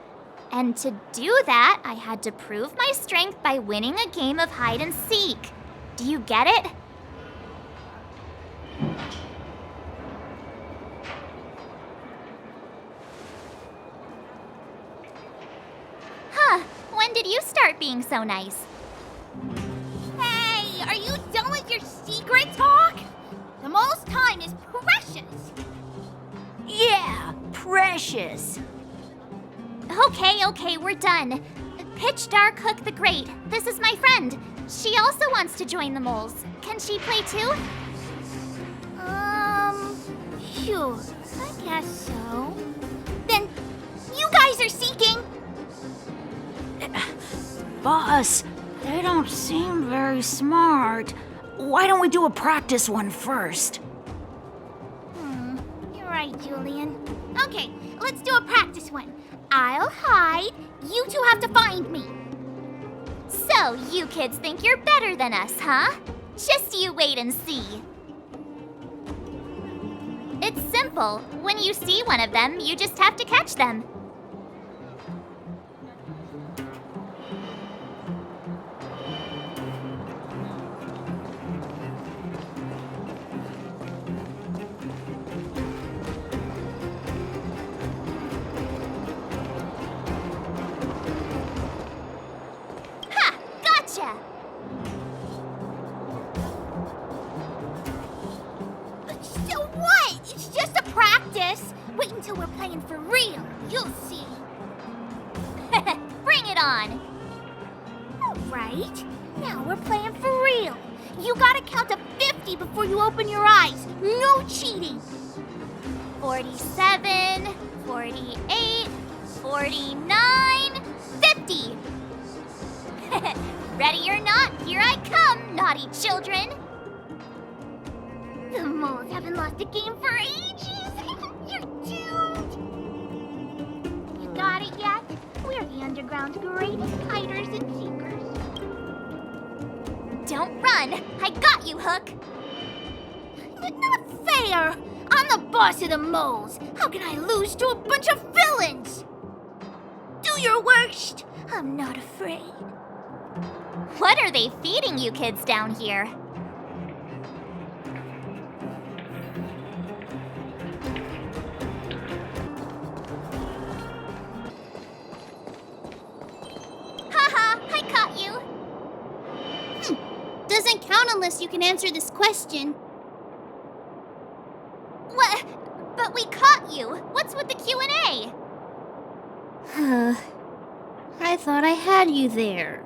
And to do that, I had to prove my strength by winning a game of hide and seek. Do you get it? Huh, when did you start being so nice? Hey, are you done with your secret talk? The most time is precious. Yeah, precious. Okay, we're done. Pitch Dark Hook the Great. This is my friend. She also wants to join the moles. Can she play too? Sure. I guess so. Then, you guys are seeking. Boss, they don't seem very smart. Why don't we do a practice one first? You're right, Julian. Okay, let's do a practice one. I'll hide. You two have to find me. So, you kids think you're better than us, huh? Just you wait and see. It's simple. When you see one of them, you just have to catch them. Ha! Gotcha! So what? It's just a practice. Wait until we're playing for real. You'll see. Bring it on! All right. Now we're playing for real. You gotta count to 50 before you open your eyes. No cheating. 47, 48, 49, 50! Ready or not, here I come, naughty children! The moles haven't lost a game for ages. You're doomed. You got it yet? We're the underground's greatest hiders and seekers. Don't run! I got you, Hook! Not fair! I'm the boss of the moles. How can I lose to a bunch of villains? Do your worst. I'm not afraid. What are they feeding you kids down here? Haha, I caught you! Doesn't count unless you can answer this question. What? But we caught you! What's with the Q&A? I thought I had you there.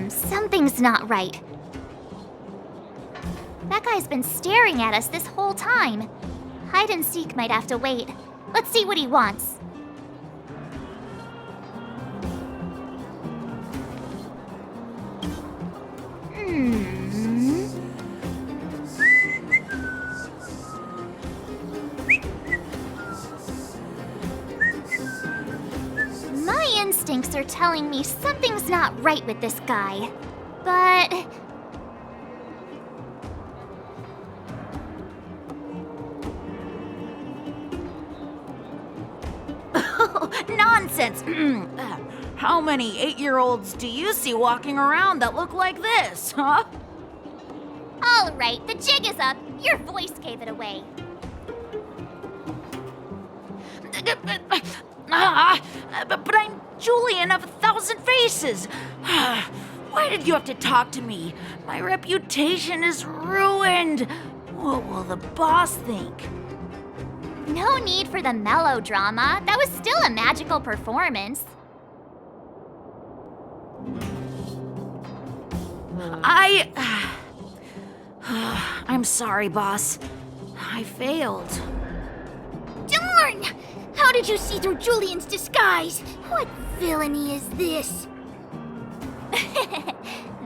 Something's not right. That guy's been staring at us this whole time. Hide and seek might have to wait. Let's see what he wants. My instincts are telling me something's not right with this guy. But... Nonsense! How many 8-year-olds do you see walking around that look like this, huh? All right, the jig is up. Your voice gave it away. But I'm Julian of 1,000 Faces. Why did you have to talk to me? My reputation is ruined. What will the boss think? No need for the melodrama. That was still a magical performance. I'm sorry, boss. I failed. Darn! How did you see through Julian's disguise? What villainy is this?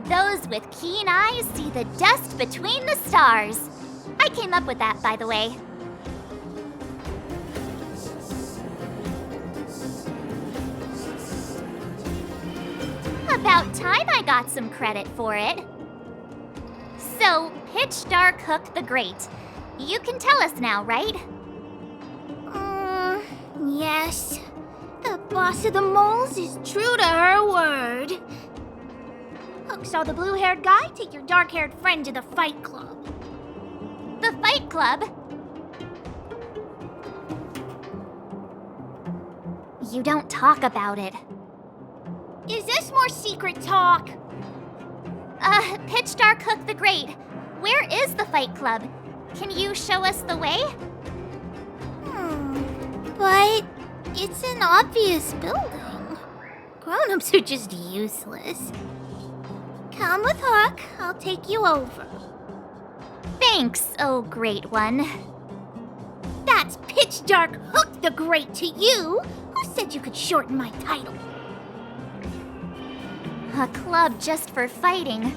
Those with keen eyes see the dust between the stars. I came up with that, by the way. About time I got some credit for it. So, Pitch Dark Hook the Great. You can tell us now, right? Yes. The boss of the moles is true to her word. Hook saw the blue-haired guy take your dark-haired friend to the fight club. The fight club? You don't talk about it. Is this more secret talk? Pitch Dark Hook the Great. Where is the fight club? Can you show us the way? But it's an obvious building. Grown-ups are just useless. Come with Hook, I'll take you over. Thanks, oh great one. That's Pitch Dark Hook the Great to you. Who said you could shorten my title? A club just for fighting.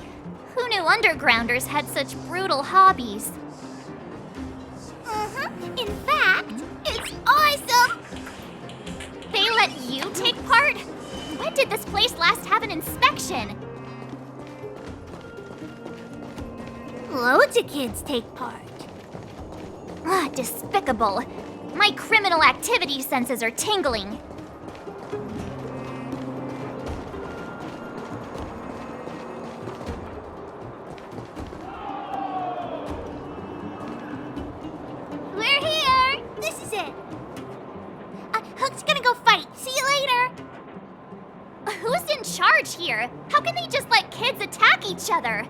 Who knew undergrounders had such brutal hobbies? In fact, it's awesome! They let you take part? When did this place last have an inspection? Loads of kids take part. Despicable. My criminal activity senses are tingling. We're here! This is it. Hook's gonna go fight. See you later. Who's in charge here? How can they just let kids attack each other?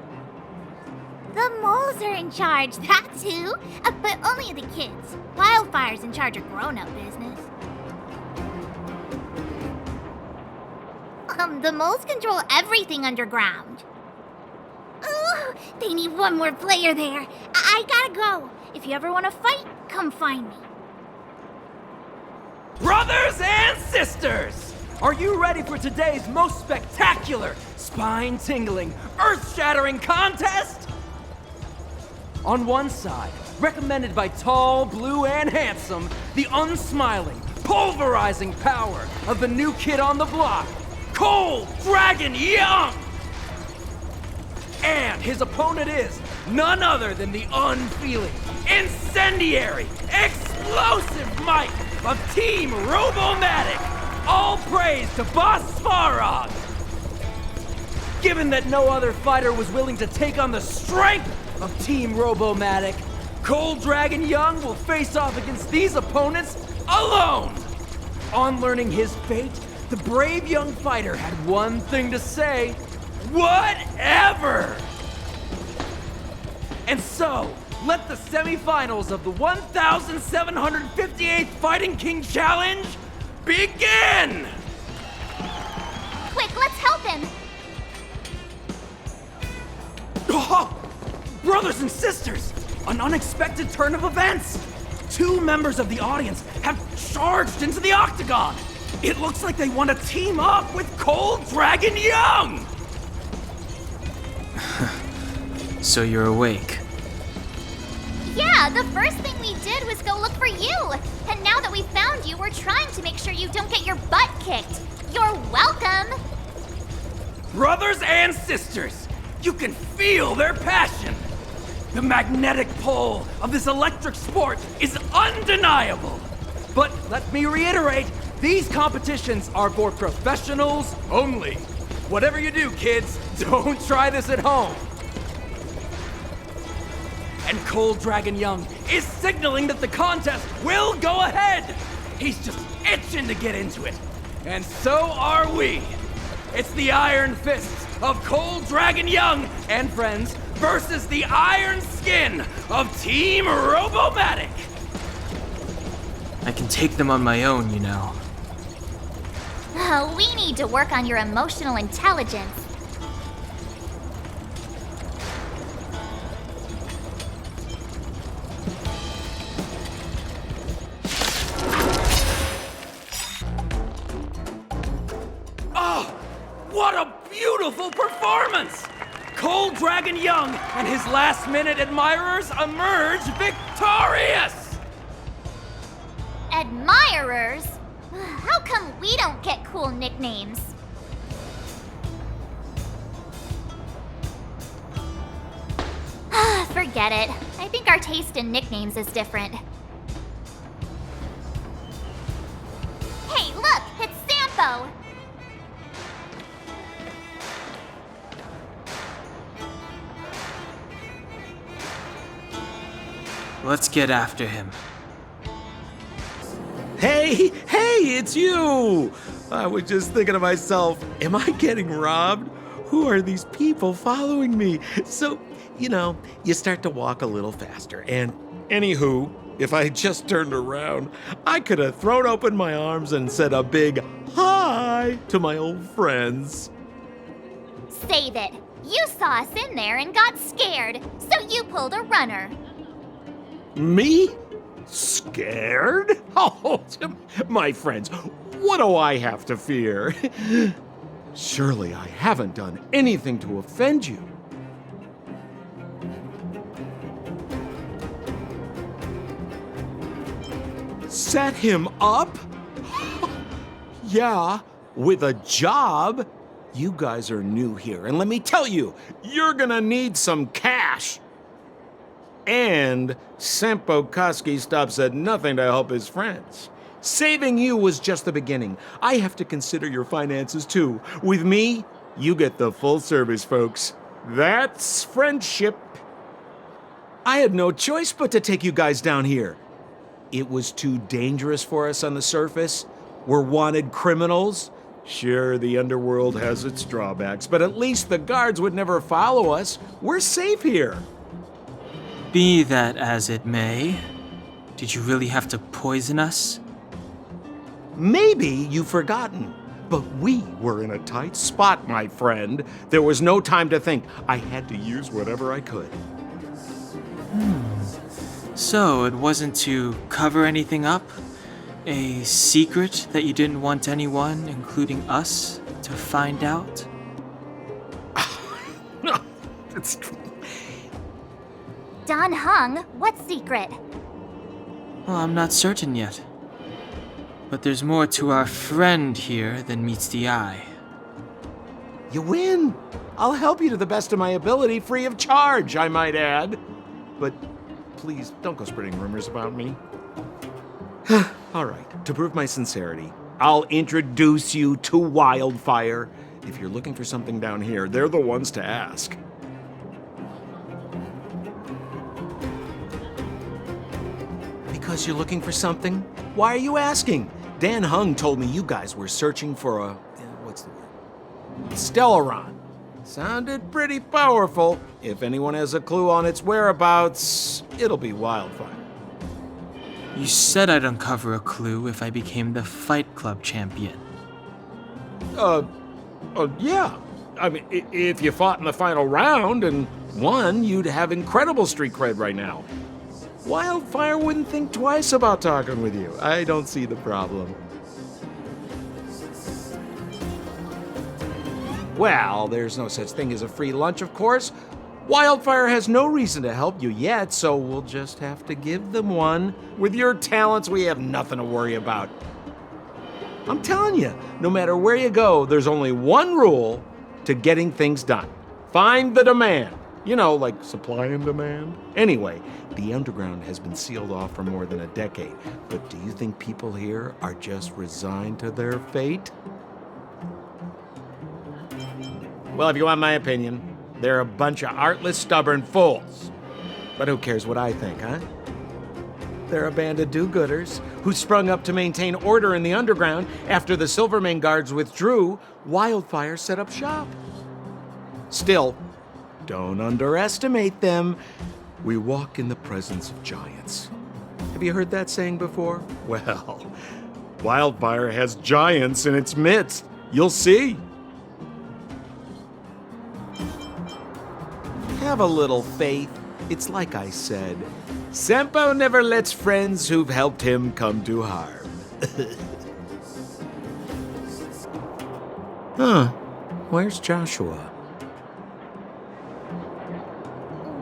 The moles are in charge, that's who. But only the kids. Wildfire's in charge of grown-up business. The moles control everything underground. Ooh, they need one more player there. I gotta go. If you ever want to fight, come find me. Brothers and sisters! Are you ready for today's most spectacular, spine-tingling, earth-shattering contest? On one side, recommended by tall, blue, and handsome, the unsmiling, pulverizing power of the new kid on the block, Cold Dragon Young! And his opponent is none other than the unfeeling, incendiary, explosive might of Team Robomatic! All praise to Boss Svarog! Given that no other fighter was willing to take on the strength of Team Robomatic, Cold Dragon Young will face off against these opponents alone! On learning his fate, the brave young fighter had one thing to say: whatever! And so, let the semifinals of the 1758th Fighting King Challenge begin! Quick, let's help him! Oh, brothers and sisters, an unexpected turn of events! Two members of the audience have charged into the octagon! It looks like they want to team up with Cold Dragon Young! So you're awake. Yeah, the first thing we did was go look for you. And now that we found you, we're trying to make sure you don't get your butt kicked. You're welcome! Brothers and sisters, you can feel their passion! The magnetic pull of this electric sport is undeniable! But let me reiterate, these competitions are for professionals only. Whatever you do, kids, don't try this at home. And Cold Dragon Young is signaling that the contest will go ahead. He's just itching to get into it. And so are we. It's the Iron Fists of Cold Dragon Young and friends versus the Iron Skin of Team Robomatic. I can take them on my own, you know. We need to work on your emotional intelligence. Oh, what a beautiful performance! Cold Dragon Young and his last-minute admirers emerge victorious! Admirers? How come we don't get cool nicknames? Forget it. I think our taste in nicknames is different. Hey, look! It's Sampo! Let's get after him. Hey, it's you! I was just thinking to myself, am I getting robbed? Who are these people following me? So, you start to walk a little faster. And anywho, if I had just turned around, I could have thrown open my arms and said a big hi to my old friends. Save it. You saw us in there and got scared, so you pulled a runner. Me? Scared? Oh, my friends, what do I have to fear? Surely I haven't done anything to offend you. Set him up? Yeah, with a job? You guys are new here, and let me tell you, you're gonna need some cash. And Sampo Koski stops at nothing to help his friends. Saving you was just the beginning. I have to consider your finances too. With me, you get the full service, folks. That's friendship. I had no choice but to take you guys down here. It was too dangerous for us on the surface. We're wanted criminals. Sure, the underworld has its drawbacks, but at least the guards would never follow us. We're safe here. Be that as it may, did you really have to poison us? Maybe you've forgotten, but we were in a tight spot, my friend. There was no time to think. I had to use whatever I could. So it wasn't to cover anything up? A secret that you didn't want anyone, including us, to find out? It's... Don Hung, what secret? Well, I'm not certain yet. But there's more to our friend here than meets the eye. You win. I'll help you to the best of my ability, free of charge, I might add. But please, don't go spreading rumors about me. All right, to prove my sincerity, I'll introduce you to Wildfire. If you're looking for something down here, they're the ones to ask. Because you're looking for something? Why are you asking? Dan Hung told me you guys were searching for a... what's the word? Stellaron. Sounded pretty powerful. If anyone has a clue on its whereabouts, it'll be Wildfire. You said I'd uncover a clue if I became the Fight Club champion. Yeah. I mean, if you fought in the final round and won, you'd have incredible street cred right now. Wildfire wouldn't think twice about talking with you. I don't see the problem. Well, there's no such thing as a free lunch, of course. Wildfire has no reason to help you yet, so we'll just have to give them one. With your talents, we have nothing to worry about. I'm telling you, no matter where you go, there's only one rule to getting things done. Find the demand. You know, like supply and demand. Anyway, the underground has been sealed off for more than a decade. But do you think people here are just resigned to their fate? Well, if you want my opinion, they're a bunch of artless, stubborn fools. But who cares what I think, huh? They're a band of do-gooders who sprung up to maintain order in the underground. After the Silvermane guards withdrew, Wildfire set up shop. Still, don't underestimate them. We walk in the presence of giants. Have you heard that saying before? Well, wildfire has giants in its midst. You'll see. Have a little faith. It's like I said. Sampo never lets friends who've helped him come to harm. Huh. Where's Joshua?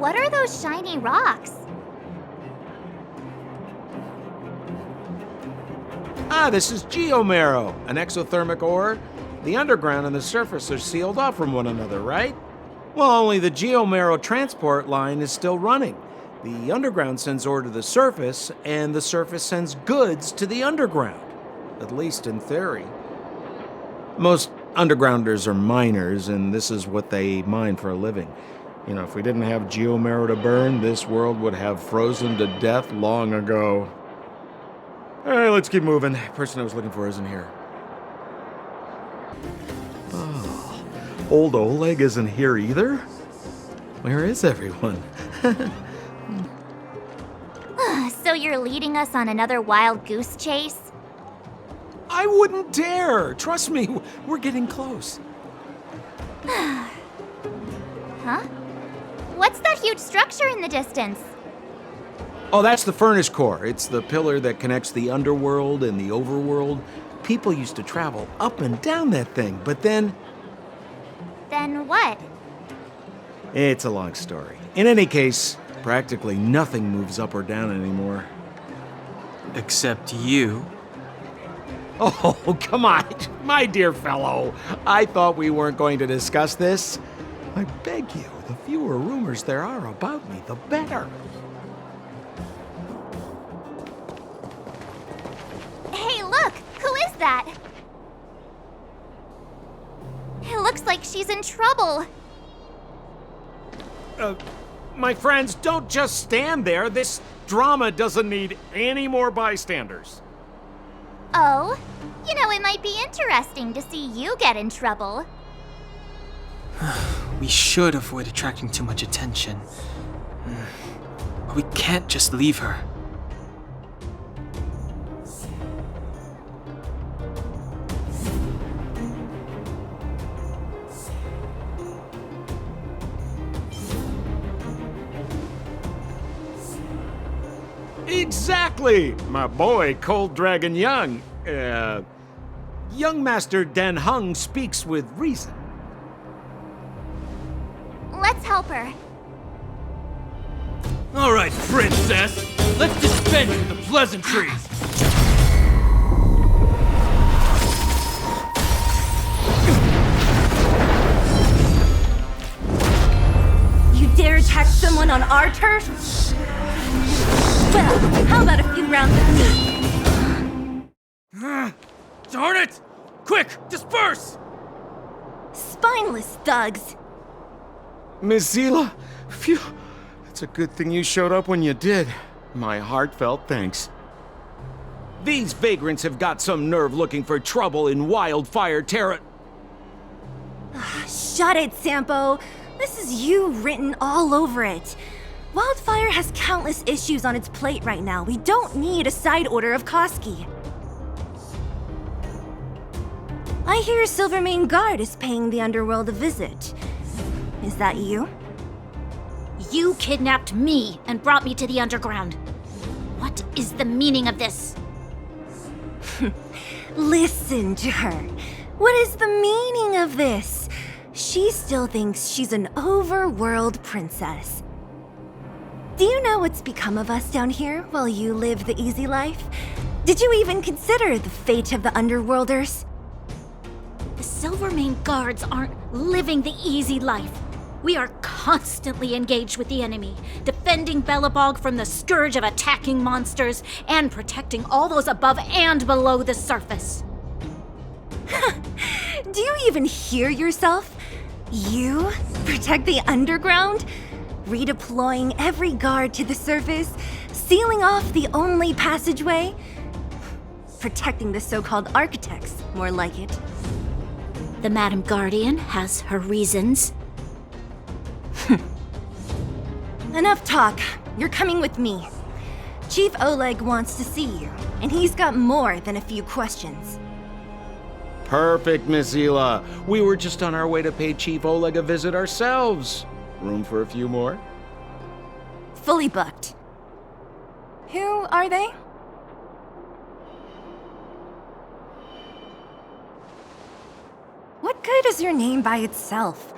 What are those shiny rocks? Ah, this is geomarrow, an exothermic ore. The underground and the surface are sealed off from one another, right? Well, only the geomarrow transport line is still running. The underground sends ore to the surface, and the surface sends goods to the underground. At least in theory. Most undergrounders are miners, and this is what they mine for a living. You know, if we didn't have geomarrow to burn, this world would have frozen to death long ago. All right, let's keep moving. The person I was looking for isn't here. Oh, old Oleg isn't here either? Where is everyone? So you're leading us on another wild goose chase? I wouldn't dare! Trust me, we're getting close. Huh? What's that huge structure in the distance? Oh, that's the furnace core. It's the pillar that connects the underworld and the overworld. People used to travel up and down that thing, but then... Then what? It's a long story. In any case, practically nothing moves up or down anymore. Except you. Oh, come on, my dear fellow. I thought we weren't going to discuss this. I beg you, the fewer rumors there are about me, the better. Hey, look! Who is that? It looks like she's in trouble. My friends, don't just stand there. This drama doesn't need any more bystanders. Oh? You know, it might be interesting to see you get in trouble. We should avoid attracting too much attention. But we can't just leave her. Exactly! My boy, Cold Dragon Young. Young Master Dan Hung speaks with reason. Let's help her. All right, princess. Let's dispense with the pleasantries. You dare attack someone on our turf? Well, how about a few rounds of me? Darn it! Quick, disperse! Spineless thugs. Miss Zila, phew. It's a good thing you showed up when you did. My heartfelt thanks. These vagrants have got some nerve looking for trouble in wildfire terra... Shut it, Sampo. This is you written all over it. Wildfire has countless issues on its plate right now. We don't need a side order of Koski. I hear Silvermane Guard is paying the underworld a visit. Is that you? You kidnapped me and brought me to the underground. What is the meaning of this? Listen to her. What is the meaning of this? She still thinks she's an overworld princess. Do you know what's become of us down here while you live the easy life? Did you even consider the fate of the underworlders? The Silvermane Guards aren't living the easy life. We are constantly engaged with the enemy, defending Belobog from the scourge of attacking monsters and protecting all those above and below the surface. Do you even hear yourself? You protect the underground? Redeploying every guard to the surface? Sealing off the only passageway? Protecting the so-called architects, more like it. The Madam Guardian has her reasons. Enough talk. You're coming with me. Chief Oleg wants to see you, and he's got more than a few questions. Perfect, Miss Hila. We were just on our way to pay Chief Oleg a visit ourselves. Room for a few more? Fully booked. Who are they? What good is your name by itself?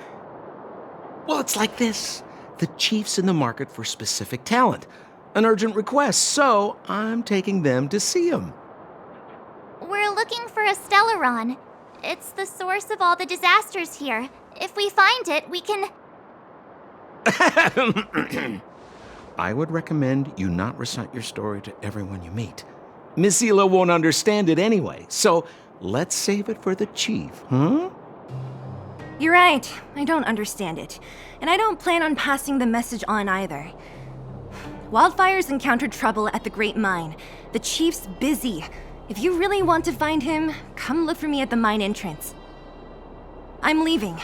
Well, it's like this. The chief's in the market for specific talent. An urgent request, so I'm taking them to see him. We're looking for a Stellaron. It's the source of all the disasters here. If we find it, we can... I would recommend you not recite your story to everyone you meet. Miss Hila won't understand it anyway, so let's save it for the chief, huh? You're right, I don't understand it. And I don't plan on passing the message on either. Wildfire's encountered trouble at the Great Mine. The chief's busy. If you really want to find him, come look for me at the mine entrance. I'm leaving.